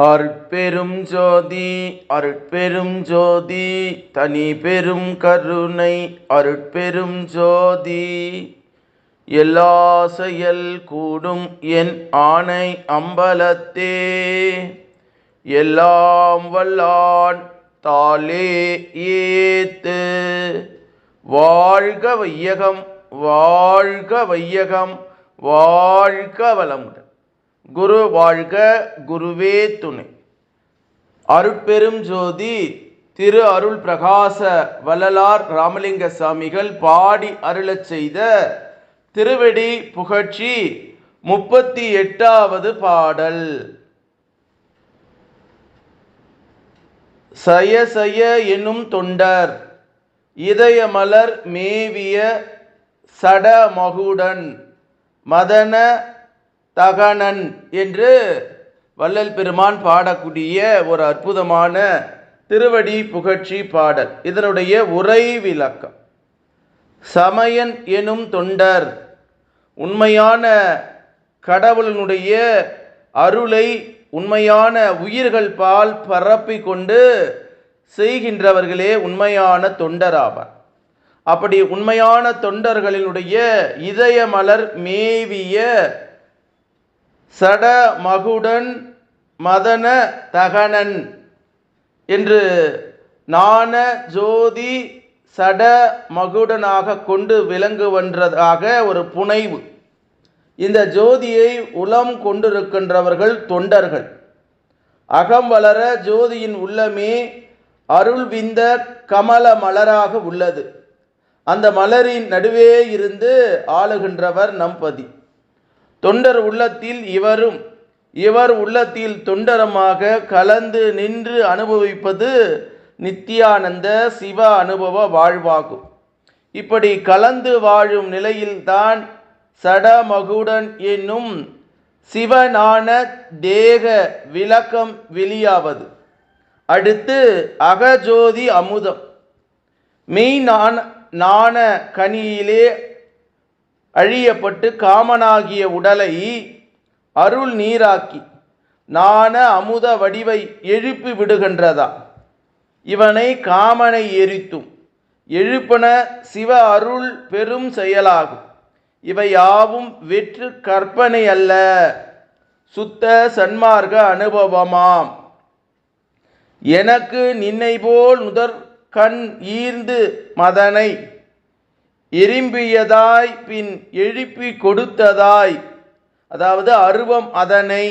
அருட்பெரும் ஜோதி அருட்பெரும் ஜோதி தனி பெரும் கருணை அருட்பெரும் ஜோதி. எல்லா செயல் கூடும் என் ஆணை அம்பலத்தே, எல்லாம் வல்லான் தாளே ஏத்து. வாழ்க வையகம் வாழ்க வையகம் வாழ்க வளமுடன். குரு வாழ்க, குருவே துணை. அருட்பெரும் ஜோதி திரு அருள் பிரகாச வள்ளலார் ராமலிங்க சாமிகள் பாடி அருளச் செய்த திருவடி புகழ்ச்சி 38வது பாடல். சய சய எனும் தொண்டர் இதயமலர் மேவிய சடமகுடன் மதன தகனன் என்று வள்ளல் பெருமான் பாடக்கூடிய ஒரு அற்புதமான திருவடி புகழ்ச்சி பாடல். இதனுடைய உரை விளக்கம். சமயன் எனும் தொண்டர் உண்மையான கடவுளினுடைய அருளை உண்மையான உயிர்கள் பால் பரப்பி கொண்டு செய்கின்றவர்களே உண்மையான தொண்டராவார். அப்படி உண்மையான தொண்டர்களினுடைய இதயமலர் மேவிய சடமகுடன் மதன தகனன் என்று ஞான ஜோதி சடமகுடனாக கொண்டு விளங்குவன்றதாக ஒரு புனைவு. இந்த ஜோதியை உளம் கொண்டிருக்கின்றவர்கள் தொண்டர்கள். அகம் வளர ஜோதியின் உள்ளமே அருள்விந்த கமல மலராக உள்ளது. அந்த மலரின் நடுவே இருந்து ஆளுகின்றவர் நம்பதி. தொண்டர் உள்ளத்தில் இவரும் இவர் உள்ளத்தில் தொண்டரமாக கலந்து நின்று அனுபவிப்பது நித்தியானந்த சிவ அனுபவ வாழ்வாகும். இப்படி கலந்து வாழும் நிலையில்தான் சடமகுடன் என்னும் சிவஞான தேக விளக்கம் வெளியாவது. அடுத்து அகஜோதி அமுதம் மெய் ஞான கனியிலே அழியப்பட்டு காமனாகிய உடலை அருள் நீராக்கி ஞான அமுத வடிவை எழுப்பி விடுகின்றதா. இவனை காமனை எரித்தும் எழுப்பன சிவ அருள் பெரும் செயலாகும். இவை யாவும் வெற்று கற்பனை அல்ல, சுத்த சன்மார்க்க அனுபவமாம். எனக்கு நின்னை போல் முதற் கண் ஈர்ந்து மதனை எரிம்பியதாய் பின் எழுப்பி கொடுத்ததாய், அதாவது அருவம் அதனை